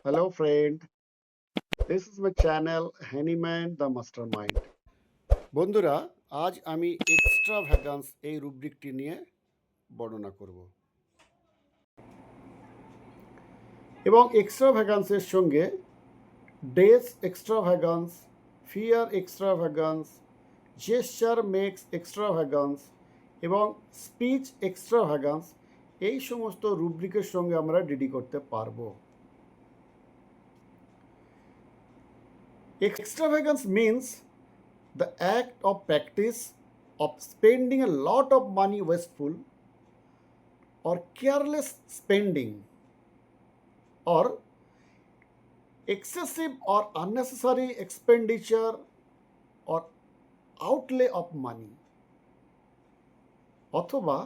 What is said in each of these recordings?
Hello, friend. This is my channel, Handyman the Mastermind. বন্ধুরা, আজ আমি এক্সট্রা ভ্যাকান্স এই রুব্রিকটি নিয়ে বর্ণনা করব এবং এক্সট্রা ভ্যাকান্সের সঙ্গে dress extravagance, fear extravagance, gesture makes extravagance এবং স্পিচ এক্সট্রা ভ্যাকান্স এই সমস্ত রুব্রিকের সঙ্গে আমরা ডিডি করতে পারবো। Extravagance means the act of practice of spending a lot of money wasteful or careless spending or excessive or unnecessary expenditure or outlay of money অথবা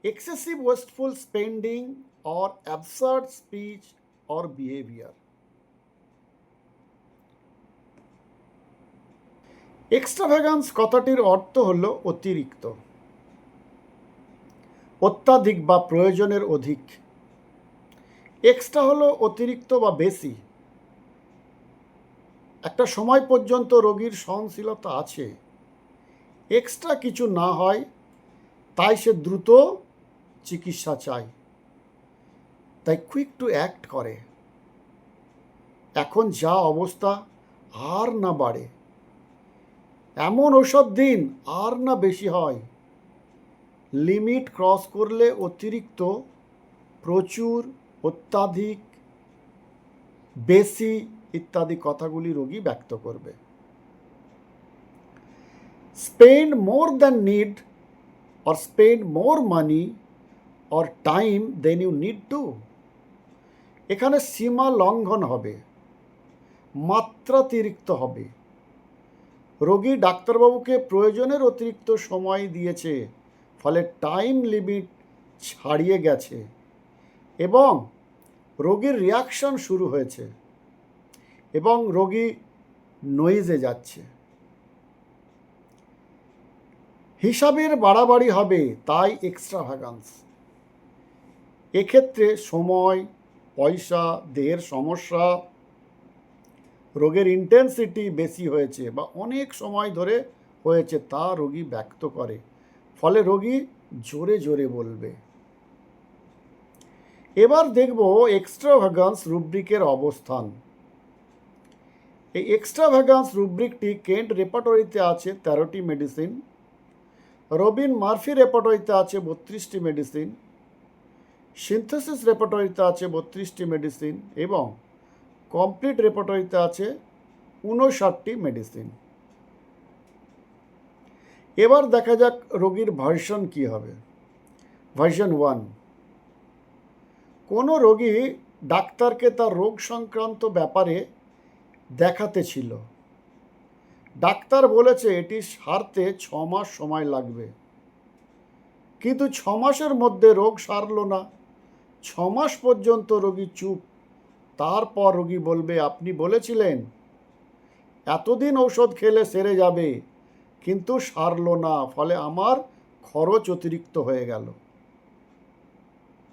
excessive wasteful spending or absurd speech or behavior. এক্সট্রাভ্যাগান্স কথাটির অর্থ হল অতিরিক্ত, অত্যাধিক বা প্রয়োজনের অধিক। Extra হলো অতিরিক্ত বা বেশি। একটা সময় পর্যন্ত রোগীর সহনশীলতা আছে, এক্সট্রা কিছু না হয় তাই সে দ্রুত চিকিৎসা চায়, তাই কুইক টু অ্যাক্ট করে। এখন যা অবস্থা আর না বাড়ে, এমন ঔষধ দিন আর না বেশি হয়, লিমিট ক্রস করলে অতিরিক্ত, প্রচুর, অত্যাধিক, বেশি ইত্যাদি কথাগুলি রোগী ব্যক্ত করবে। Spend more than need or spend more money or time then you need to. এখানে সীমা লঙ্ঘন হবে, মাত্রাতিরিক্ত হবে। রোগী ডাক্তারবাবুকে প্রয়োজনের অতিরিক্ত সময় দিয়েছে, ফলে টাইম লিমিট ছাড়িয়ে গেছে এবং রোগীর রিয়াকশন শুরু হয়েছে এবং রোগী নইজে যাচ্ছে। হিসাবের বাড়াবাড়ি হবে, তাই এক্সট্রাভ্যাগান্স। এক্ষেত্রে সময়, পয়সা, দেহের সমস্যা, রোগের ইন্টেন্সিটি বেশি হয়েছে বা অনেক সময় ধরে হয়েছে তা রোগী ব্যক্ত করে, ফলে রোগী জোরে জোরে বলবে। এবার দেখব এক্সট্রাভ্যাগান্স রুব্রিকের অবস্থান। এই এক্সট্রাভ্যাগান্স রুব্রিকটি কেন্ট রেপার্টরিতে আছে 13টি মেডিসিন, রবিন মার্ফি রেপার্টরিতে আছে 32টি মেডিসিন, সিনথেসিস রেপার্টরিতে আছে 32টি মেডিসিন এবং কমপ্লিট রেপার্টরিতে আছে 59টি মেডিসিন। এবার দেখা যাক রোগীর ভার্সন কী হবে। ভার্সন 1, কোনো রোগী ডাক্তারকে তার রোগ সংক্রান্ত ব্যাপারে দেখাতে ছিল। ডাক্তার বলেছে এটি সারতে 6 মাস সময় লাগবে, কিন্তু 6 মাসের মধ্যে রোগ সারল না। 6 মাস পর্যন্ত রোগী চুপ। তারপর রোগী বলবে আপনি বলেছিলেন এতদিন ঔষধ খেলে সেরে যাবে, কিন্তু সারল না, ফলে আমার খরচ অতিরিক্ত হয়ে গেল,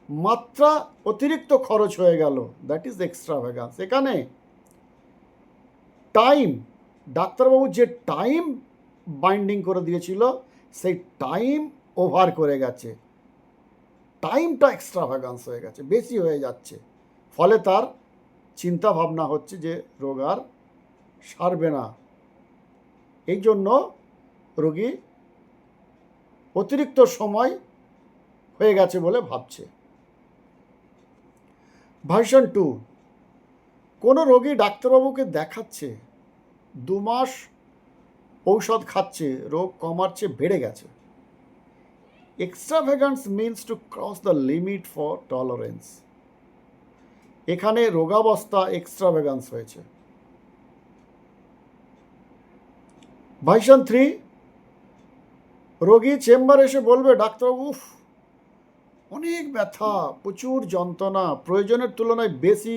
মাত্রা অতিরিক্ত খরচ হয়ে গেল। That is extravagance. এখানে টাইম, ডাক্তারবাবু যে টাইম বাইন্ডিং করে দিয়েছিল সেই টাইম ওভার করে গেছে, টাইমটা এক্সট্রাভ্যাগান্স হয়ে গেছে, বেশি হয়ে যাচ্ছে, ফলে তার চিন্তা ভাবনা হচ্ছে যে রোগ আর সারবে না। এই জন্য রোগী অতিরিক্ত সময় হয়ে গেছে বলে ভাবছে। ভার্সন 2, কোনো রোগী ডাক্তারবাবুকে দেখাচ্ছে, 2 মাস ঔষধ খাচ্ছে, রোগ কমার চেয়ে বেড়ে গেছে। Extravagance means to cross the limit for tolerance. এখানে রোগাবস্থা এক্সট্রাভ্যাগান্স হয়েছে। ভার্সন 3, রোগী চেম্বারে এসে বলবে ডাক্তারবাবু অনেক ব্যথা, প্রচুর যন্ত্রণা, প্রয়োজনের তুলনায় বেশি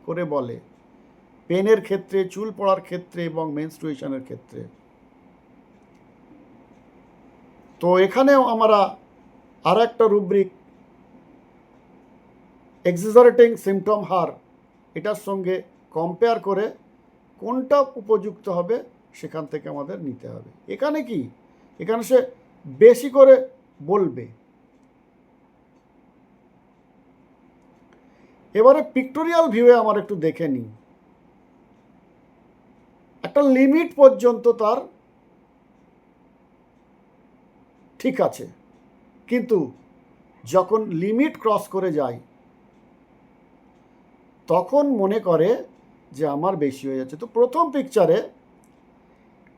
করে বলে, পেনের ক্ষেত্রে, চুল পড়ার ক্ষেত্রে এবং মেনস্ট্রুয়েশনের ক্ষেত্রে। তো এখানেও আমরা আর একটা রুব্রিক এক্সাজারেটিং সিমটম হার এটার সঙ্গে কম্পেয়ার করে কোনটা উপযুক্ত হবে সেখান থেকে আমাদের নিতে হবে। এখানে কি, এখানে সে বেশি করে বলবে। এবারে পিক্টোরিয়াল ভিউয়ে আমার একটু দেখে নিই। একটা লিমিট পর্যন্ত তার ঠিক আছে, কিন্তু যখন লিমিট ক্রস করে যায় তখন মনে করে যে আমার বেশি হয়ে যাচ্ছে। তো প্রথম পিকচারে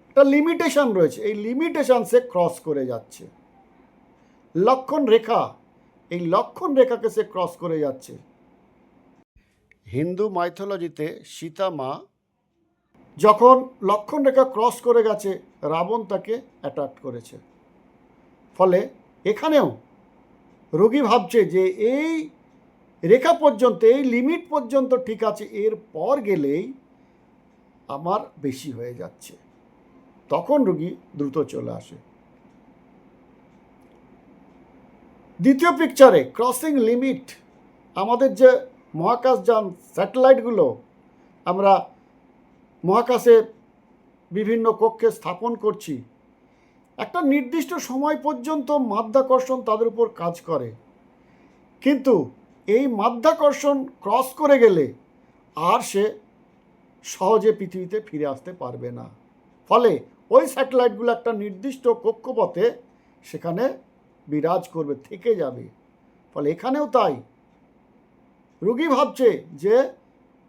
একটা লিমিটেশন রয়েছে, এই লিমিটেশন সে ক্রস করে যাচ্ছে। লক্ষণ রেখা, এই লক্ষণ রেখাকে সে ক্রস করে যাচ্ছে। হিন্দু মাইথোলজিতে সীতা মা যখন লক্ষণ রেখা ক্রস করে গেছে, রাবণ তাকে অ্যাটাক করেছে। ফলে এখানেও রোগী ভাবছে যে এই রেখা পর্যন্ত, এই লিমিট পর্যন্ত ঠিক আছে, এর পর গেলেই আমার বেশি হয়ে যাচ্ছে। তখন রোগী দ্রুত চলে আসে। দ্বিতীয় পিকচারে ক্রসিং লিমিট, আমাদের যে মহাকাশযান স্যাটেলাইটগুলো আমরা মহাকাশে বিভিন্ন কক্ষে স্থাপন করছি, একটা নির্দিষ্ট সময় পর্যন্ত মাধ্যাকর্ষণ তাদের উপর কাজ করে, কিন্তু এই মাধ্যাকর্ষণ ক্রস করে গেলে আর সে সহজে পৃথিবীতে ফিরে আসতে পারবে না। ফলে ওই স্যাটেলাইটগুলো একটা নির্দিষ্ট কক্ষপথে সেখানে বিরাজ করবে, থেকে যাবে। ফলে এখানেও তাই, রোগী ভাবছে যে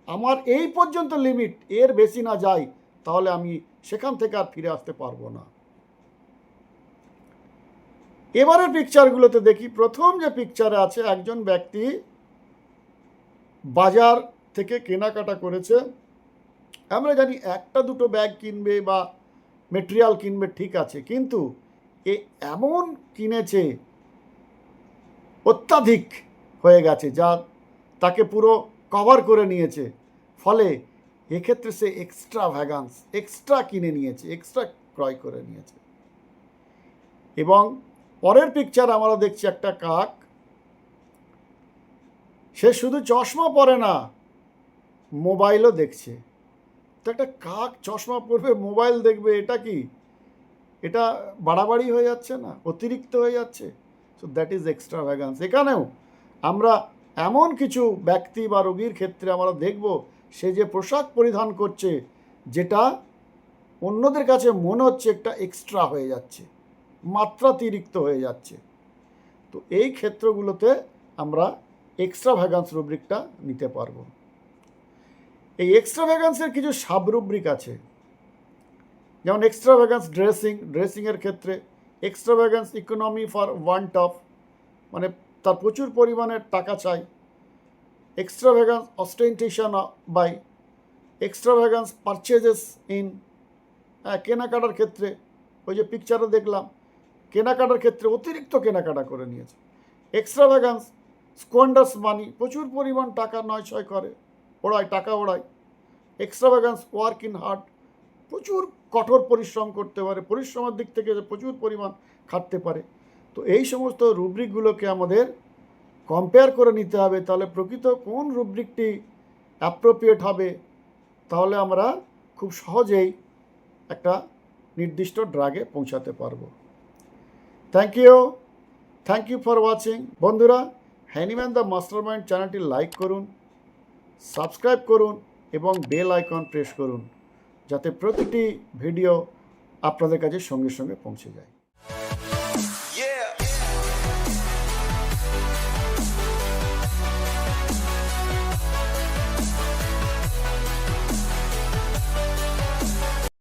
আমার এই পর্যন্ত লিমিট, এর বেশি না যায় তাহলে আমি সেখান থেকে আর ফিরে আসতে পারবো না। এবারের পিকচারগুলোতে দেখি, প্রথম যে পিকচারে আছে একজন ব্যক্তি বাজার থেকে কেনাকাটা করেছে। আমরা জানি একটা দুটো ব্যাগ কিনবে বা মেটেরিয়াল কিনবে, ঠিক আছে, কিন্তু এ এমন কিনেছে অত্যাধিক হয়ে গেছে যা তাকে পুরো কভার করে নিয়েছে। ফলে এক্ষেত্রে সে এক্সট্রা কিনে নিয়েছে, এক্সট্রা ক্রয় করে নিয়েছে। এবং পরের পিকচার আমরা দেখছি একটা কাক, সে শুধু চশমা পরে না, মোবাইলও দেখছে। তো একটা কাক চশমা পরবে, মোবাইল দেখবে, এটা কি, এটা বাড়াবাড়ি হয়ে যাচ্ছে না, অতিরিক্ত হয়ে যাচ্ছে? So that is extravagance. এখানেও আমরা এমন কিছু ব্যক্তি বা রোগীর ক্ষেত্রে আমরা দেখব সে যে পোশাক পরিধান করছে যেটা অন্যদের কাছে মনে হচ্ছে একটা এক্সট্রা হয়ে যাচ্ছে, মাত্রাতিরিক্ত হয়ে যাচ্ছে। তো এই ক্ষেত্রগুলোতে আমরা এক্সট্রাভ্যাগান্স রুব্রিকটা নিতে পারবো। এই এক্সট্রাভ্যাগান্সের কিছু সাব রুব্রিক আছে, যেমন এক্সট্রাভ্যাগান্স ড্রেসিংয়ের ক্ষেত্রে এক্সট্রাভ্যাগান্স ইকোনমি ফর ওয়ান্ট অফ, মানে তার প্রচুর পরিমাণে টাকা চাই। এক্সট্রাভ্যাগান্স অস্টেন্টেশন বাই, এক্সট্রাভ্যাগান্স পারচেজেস ইন, কেনাকাটার ক্ষেত্রে ওই যে পিকচারে দেখলাম, কেনাকাটার ক্ষেত্রে অতিরিক্ত কেনাকাটা করে নিয়েছে। এক্সট্রাভ্যাগান্স স্কোয়ান্ডার্স মানি, প্রচুর পরিমাণ টাকা নয়ছয় করে, টাকা ওড়ায়। এক্সট্রাভ্যাগান্স ওয়ার্ক ইন হার্ড, প্রচুর কঠোর পরিশ্রম করতে পারে, পরিশ্রমের দিক থেকে প্রচুর পরিমাণ খাটতে পারে। তো এই সমস্ত রুব্রিকগুলোকে আমাদের কম্পেয়ার করে নিতে হবে, তাহলে প্রকৃত কোন রুব্রিকটি অ্যাপ্রোপ্রিয়েট হবে, তাহলে আমরা খুব সহজেই একটা নির্দিষ্ট ড্রাগে পৌঁছাতে পারবো। Thank you for watching. বন্ধুরা, হ্যানিম্যান দ্য মাস্টারমাইন্ড চ্যানেলটি লাইক করুন, সাবস্ক্রাইব করুন এবং বেল আইকন প্রেস করুন, যাতে প্রতিটি ভিডিও আপনাদের কাছে সঙ্গে সঙ্গে পৌঁছে যায়।